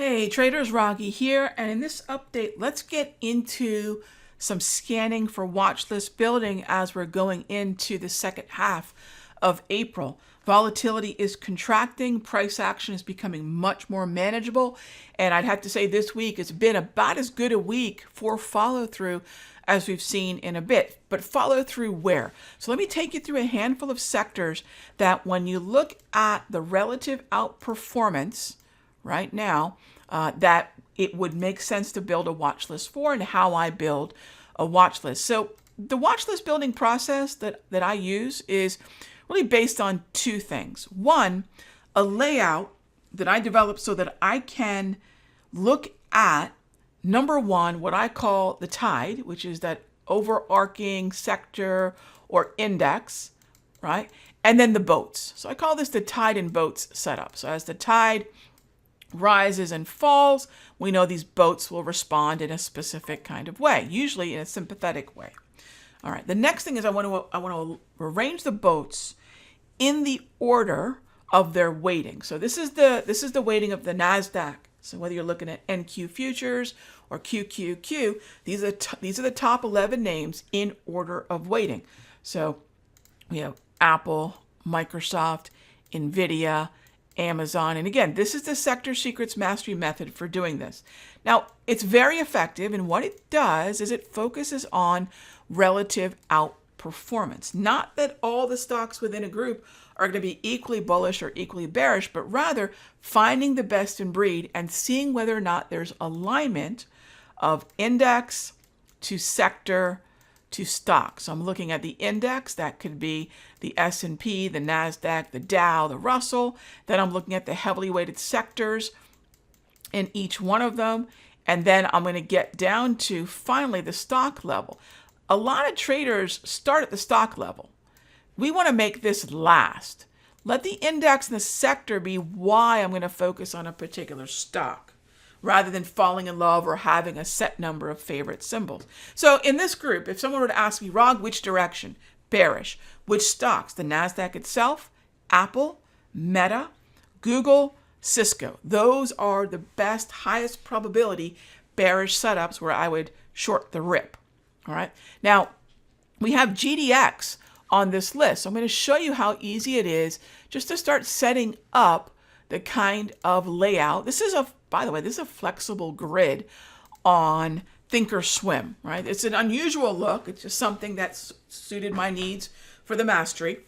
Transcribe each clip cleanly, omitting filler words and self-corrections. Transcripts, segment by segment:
Hey traders, Raghee here, and in this update, let's get into some scanning for watch list building as we're going into the second half of April. Volatility is contracting, price action is becoming much more manageable, and I'd have to say this week it's been about as good a week for follow through as we've seen in a bit. But follow through where? So let me take you through a handful of sectors that when you look at the relative outperformance right now, that it would make sense to build a watch list for, and how I build a watch list. So the watch list building process that I use is really based on two things. One, a layout that I developed so that I can look at, number one, what I call the tide, which is that overarching sector or index, right? And then the boats. So I call this the tide and boats setup. So as the tide rises and falls, we know these boats will respond in a specific kind of way, usually in a sympathetic way. All right. The next thing is I want to arrange the boats in the order of their weighting. So this is the weighting of the Nasdaq. So whether you're looking at NQ futures or QQQ, these are the top 11 names in order of weighting. So we have Apple, Microsoft, Nvidia, Amazon. And again, this is the Sector Secrets Mastery method for doing this. Now, it's very effective, and what it does is it focuses on relative outperformance. Not that all the stocks within a group are going to be equally bullish or equally bearish, but rather finding the best in breed and seeing whether or not there's alignment of index to sector to stock. So I'm looking at the index. That could be the S&P, the Nasdaq, the Dow, the Russell. Then I'm looking at the heavily weighted sectors in each one of them. And then I'm going to get down to finally the stock level. A lot of traders start at the stock level. We want to make this last. Let the index and the sector be why I'm going to focus on a particular stock, rather than falling in love or having a set number of favorite symbols. So in this group, if someone were to ask me, Rog, which direction? Bearish. Which stocks? The Nasdaq itself, Apple, Meta, Google, Cisco. Those are the best, highest probability bearish setups where I would short the rip. All right. Now, we have GDX on this list. So I'm going to show you how easy it is just to start setting up the kind of layout. This is by the way, this is a flexible grid on Thinkorswim, right? It's an unusual look. It's just something that's suited my needs for the mastery,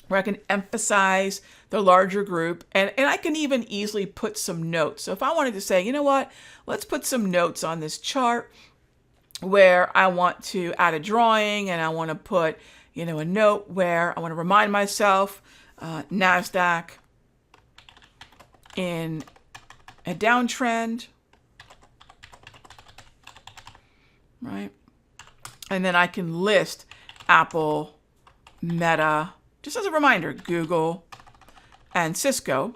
where I can emphasize the larger group, and I can even easily put some notes. So if I wanted to say, you know what, let's put some notes on this chart where I want to add a drawing, and I want to put, a note where I want to remind myself NASDAQ in a downtrend, right? And then I can list Apple, Meta, just as a reminder, Google, and Cisco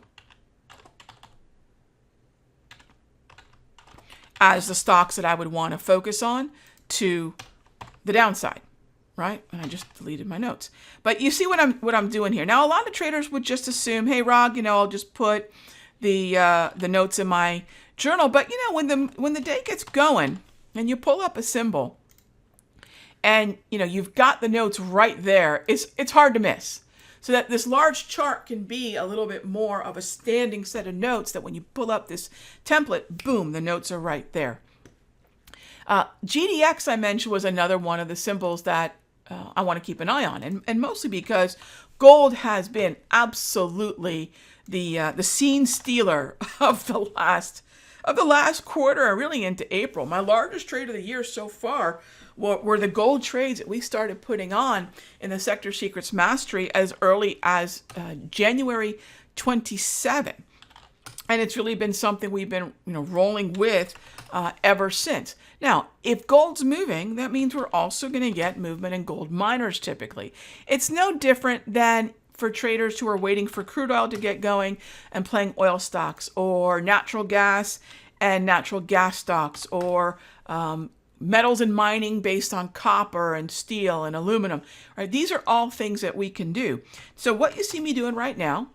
as the stocks that I would want to focus on to the downside, right? And I just deleted my notes. But you see what I'm doing here. Now, a lot of traders would just assume, hey, Rog, I'll just put the notes in my journal. But when the day gets going and you pull up a symbol and you've got the notes right there, it's hard to miss. So that this large chart can be a little bit more of a standing set of notes that when you pull up this template, boom, the notes are right there. GDX, I mentioned, was another one of the symbols that I want to keep an eye on, and mostly because gold has been absolutely the scene stealer of the last quarter and really into April. My largest trade of the year so far were the gold trades that we started putting on in the Sector Secrets Mastery as early as January 27. And it's really been something we've been rolling with ever since. Now, if gold's moving, that means we're also going to get movement in gold miners typically. It's no different than for traders who are waiting for crude oil to get going and playing oil stocks, or natural gas and natural gas stocks, or metals and mining based on copper and steel and aluminum. Right? These are all things that we can do. So what you see me doing right now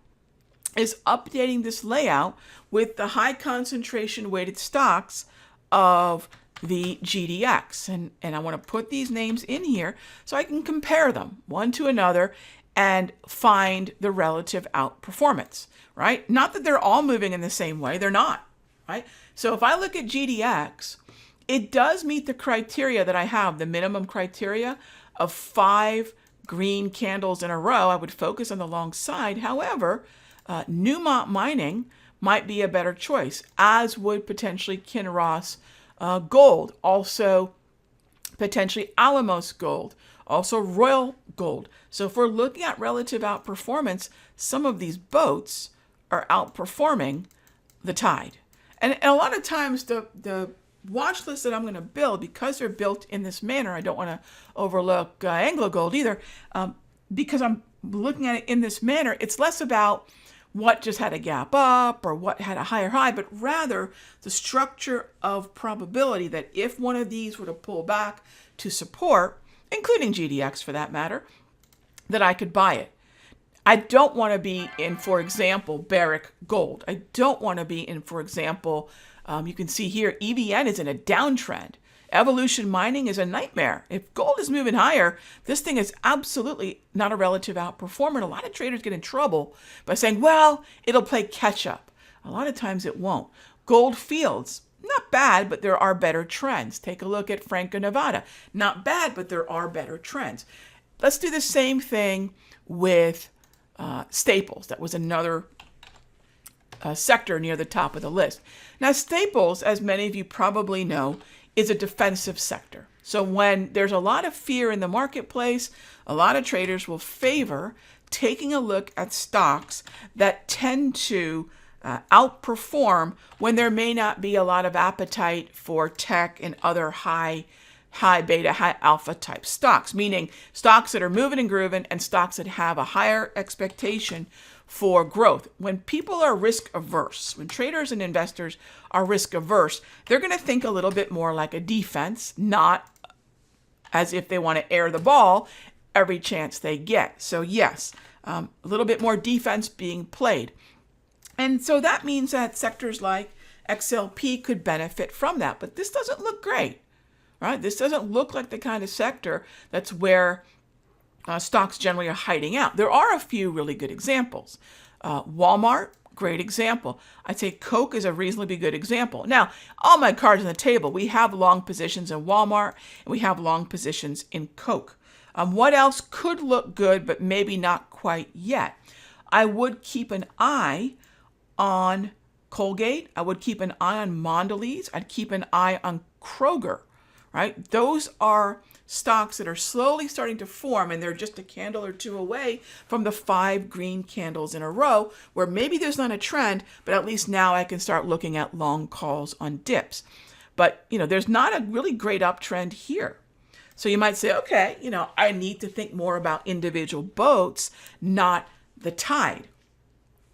is updating this layout with the high concentration weighted stocks of the GDX. And I want to put these names in here so I can compare them one to another and find the relative outperformance, right? Not that they're all moving in the same way. They're not, right? So if I look at GDX, it does meet the criteria that I have, the minimum criteria of 5 green candles in a row. I would focus on the long side. However, Newmont Mining might be a better choice, as would potentially Kinross Gold, also potentially Alamos Gold, also Royal Gold. So if we're looking at relative outperformance, some of these boats are outperforming the tide. And a lot of times the watch list that I'm going to build, because they're built in this manner, I don't want to overlook Anglo Gold either, because I'm looking at it in this manner, it's less about what just had a gap up or what had a higher high, but rather the structure of probability that if one of these were to pull back to support, including GDX for that matter, that I could buy it. I don't want to be in, for example, Barrick Gold. I don't want to be in, for example, you can see here, EVN is in a downtrend. Evolution Mining is a nightmare. If gold is moving higher, this thing is absolutely not a relative outperformer. And a lot of traders get in trouble by saying, well, it'll play catch up. A lot of times it won't. Gold Fields, not bad, but there are better trends. Take a look at Franco-Nevada. Not bad, but there are better trends. Let's do the same thing with Staples. That was another sector near the top of the list. Now, Staples, as many of you probably know, is a defensive sector. So when there's a lot of fear in the marketplace, a lot of traders will favor taking a look at stocks that tend to outperform when there may not be a lot of appetite for tech and other high beta, high alpha type stocks, meaning stocks that are moving and grooving and stocks that have a higher expectation for growth. When people are risk averse, when traders and investors are risk averse, they're going to think a little bit more like a defense, not as if they want to air the ball every chance they get. So yes, a little bit more defense being played. And so that means that sectors like XLP could benefit from that. But this doesn't look great, right? This doesn't look like the kind of sector that's where stocks generally are hiding out. There are a few really good examples. Walmart, great example. I'd say Coke is a reasonably good example. Now, all my cards on the table. We have long positions in Walmart, and we have long positions in Coke. What else could look good, but maybe not quite yet? I would keep an eye on Colgate. I would keep an eye on Mondelez. I'd keep an eye on Kroger, right? Those are stocks that are slowly starting to form, and they're just a candle or two away from the 5 green candles in a row, where maybe there's not a trend, but at least now I can start looking at long calls on dips. But, there's not a really great uptrend here. So you might say, okay, I need to think more about individual boats, not the tide,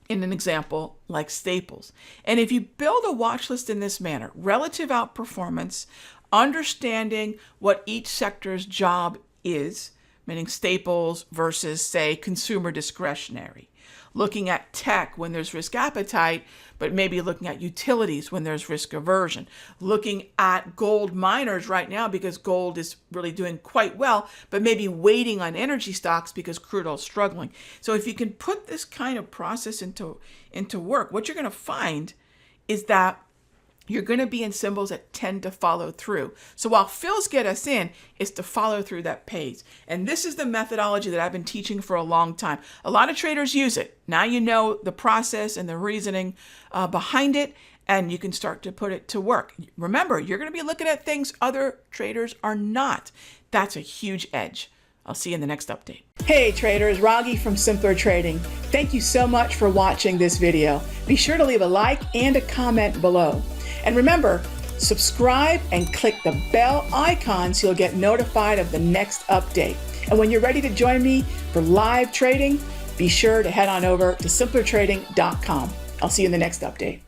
in an example like Staples. And if you build a watch list in this manner, relative outperformance, understanding what each sector's job is, meaning Staples versus, say, consumer discretionary, looking at tech when there's risk appetite, but maybe looking at utilities when there's risk aversion, looking at gold miners right now because gold is really doing quite well, but maybe waiting on energy stocks because crude oil is struggling. So if you can put this kind of process into work, what you're going to find is that you're going to be in symbols that tend to follow through. So while fills get us in, it's to follow through that pays. And this is the methodology that I've been teaching for a long time. A lot of traders use it. Now you know the process and the reasoning behind it, and you can start to put it to work. Remember, you're going to be looking at things other traders are not. That's a huge edge. I'll see you in the next update. Hey traders, Raghee from Simpler Trading. Thank you so much for watching this video. Be sure to leave a like and a comment below. And remember, subscribe and click the bell icon so you'll get notified of the next update. And when you're ready to join me for live trading, be sure to head on over to simplertrading.com. I'll see you in the next update.